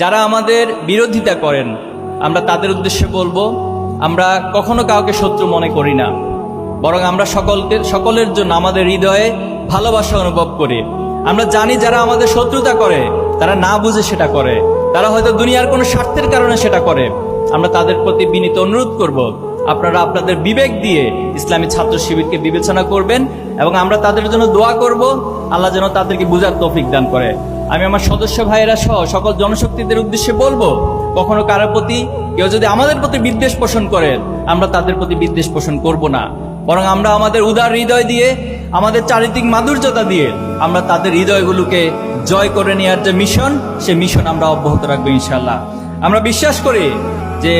যারা আমাদের বিরোধিতা করেন আমরা তাদের উদ্দেশ্যে বলবো, আমরা কখনো কাউকে শত্রু মনে করি না, বরং আমরা সকলের জন্য আমাদের হৃদয়ে ভালোবাসা অনুভব করি। আমরা জানি যারা আমাদের শত্রুতা করে তারা না বুঝে সেটা করে, তারা হয়তো দুনিয়ার কোনো স্বার্থের কারণে সেটা করে। আমরা তাদের প্রতি বিনীত অনুরোধ করব, আপনারা আপনাদের বিবেক দিয়ে ইসলামী ছাত্র শিবিরকে বিবেচনা করবেন এবং আমরা তাদের জন্য দোয়া করব, আল্লাহ যেন তাদেরকে বুঝার তৌফিক দান করে। আমি আমার সদস্য ভাইয়েরা সহ সকল জনশক্তিদের উদ্দেশ্যে বলবো, কখনো কারোর প্রতি কেউ যদি আমাদের প্রতি বিদ্বেষ পোষণ করে আমরা তাদের প্রতি বিদ্বেষ পোষণ করব না, বরং আমরা আমাদের উদার হৃদয় দিয়ে, আমাদের চারিত্রিক মাধুর্যতা দিয়ে আমরা তাদের হৃদয়গুলোকে জয় করে নেওয়ার যে মিশন, সে মিশন আমরা অব্যাহত রাখবো ইনশাআল্লাহ। আমরা বিশ্বাস করি যে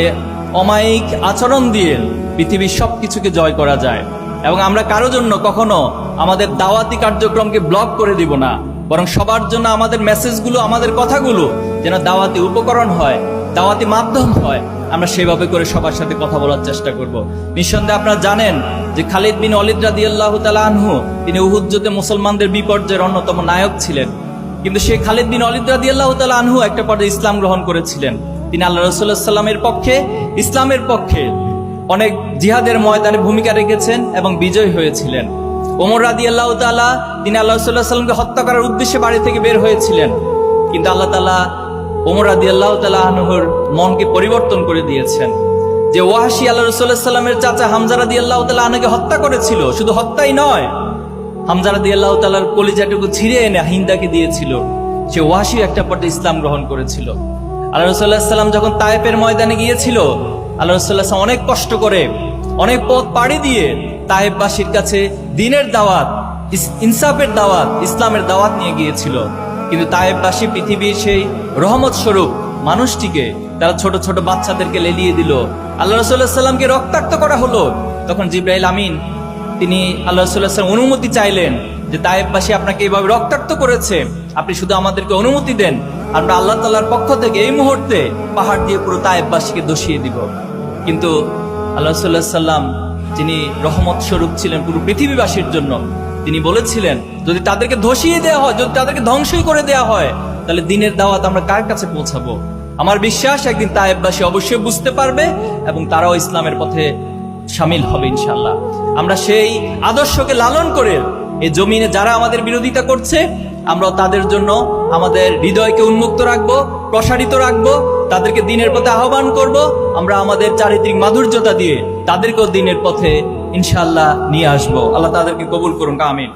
অমায়িক আচরণ দিয়ে পৃথিবীর সবকিছুকে জয় করা যায় এবং আমরা কারো জন্য কখনো আমাদের দাওয়াতি কার্যক্রমকে ব্লক করে দিব না, বরং সবার জন্য আমাদের মেসেজগুলো, আমাদের কথাগুলো যেন দাওয়াতি উপকরণ হয়, দাওয়াতি মাধ্যম হয়, আমরা সেভাবে করে সবার সাথে কথা বলার চেষ্টা করব। নিঃসন্দেহে আপনারা জানেন যে খালিদ বিন ওয়ালিদ রাদিয়াল্লাহু তাআলা আনহু তিনি উহুদ যুদ্ধে মুসলমানদের বিপর্যয়ের অন্যতম নায়ক ছিলেন, কিন্তু সেই খালিদ বিন ওয়ালিদ রাদিয়াল্লাহু তাআলা আনহু একটা পর্যায়ে ইসলাম গ্রহণ করেছিলেন। তিনি আল্লাহ রাসূলুল্লাহ সাল্লাল্লাহু আলাইহি ওয়াসাল্লামের পক্ষে, ইসলামের পক্ষে অনেক জিহাদের ময়দানে ভূমিকা রেখেছেন এবং বিজয় হয়েছিলেন। ওমর রাদিয়াল্লাহু তাআলা তিনি আল্লাহ রাসূলুল্লাহ সাল্লাল্লাহু আলাইহি ওয়াসাল্লামকে হত্যা করার উদ্দেশ্যে বাড়ি থেকে বের হয়েছিলেন, কিন্তু আল্লাহ তাআলা ওমর রাদিয়াল্লাহু তাআলা আনহুর মনকে পরিবর্তন করে দিয়েছেন। যে ওয়াহশী আল্লাহ রাসূলুল্লাহ সাল্লাল্লাহু আলাইহি ওয়াসাল্লামের চাচা হামজা রাদিয়াল্লাহু তাআলা আনহুকে হত্যা করেছিল, শুধু হত্যাই নয়, হামজা রাদিয়াল্লাহু তাআলার কলিজাটুকু ছিঁড়ে এনে হিন্দাকে দিয়েছিল। সে ওয়াহশী একটা পর্যায়ে ইসলাম গ্রহণ করেছিল। আল্লাহ রাসূলুল্লাহ সাল্লাল্লাহু আলাইহি ওয়াসাল্লাম যখন তায়েফের ময়দানে গিয়েছিল, আল্লাহ রাসূলুল্লাহ সাল্লাল্লাহু আলাইহি ওয়াসাল্লাম অনেক কষ্ট করে, অনেক পথ পাড়ি দিয়ে তায়েফবাসীর কাছে দ্বীনের দাওয়াত, ইনসাফের দাওয়াত, ইসলামের দাওয়াত নিয়ে গিয়েছিল। কিন্তু তায়েফবাসী পৃথিবীর সেই রহমত স্বরূপ মানুষটিকে তারা ছোট ছোট বাচ্চাদেরকে লেলিয়ে দিল। আল্লাহ রাসূলুল্লাহ সাল্লাল্লাহু আলাইহি ওয়াসাল্লামকে রক্তাক্ত করা হলো। তখন জিবরাইল আমিন তিনি আল্লাহ রাসূলুল্লাহ সাল্লাল্লাহু আলাইহি ওয়াসাল্লাম অনুমতি চাইলেন যে তায়েফবাসী আপনাকে এইভাবে রক্তাক্ত করেছে, আপনি শুধু আমাদেরকে অনুমতি দেন, আমরা আল্লাহ তাআলার পক্ষ থেকে এই মুহূর্তে পাহাড় দিয়ে পুরো তায়েফবাসীকে দোষিয়ে দিব। কিন্তু আল্লাহ রাসূলুল্লাহ সাল্লাল্লাহু আলাইহি ওয়াসাল্লাম যিনি রহমত স্বরূপ ছিলেন পুরো পৃথিবীবাসীর জন্য, তিনি বলেছিলেন যদি তাদেরকে ধসিয়ে দেওয়া হয়, যদি তাদেরকে ধ্বংসই করে দেওয়া হয়, তাহলে দ্বীনের দাওয়াত আমরা কার কাছে পৌঁছাবো? আমার বিশ্বাস একদিন তায়েফবাসী অবশ্যই বুঝতে পারবে এবং তারাও ইসলামের পথে শামিল হবে ইনশাআল্লাহ। আমরা সেই আদর্শকে লালন করে এই জমিনে যারা আমাদের বিরোধিতা করছে আমরাও তাদের জন্য আমাদের হৃদয়কে উন্মুক্ত রাখবো, প্রসারিত রাখবো, তাদেরকে দ্বীনের পথে আহ্বান করব। আমরা আমাদের চারিত্রিক মাধুর্যতা দিয়ে তাদেরকেও দ্বীনের পথে ইনশাআল্লাহ নিয়ে আসবো। আল্লাহ তাদেরকে কবুল করুন, আমিন।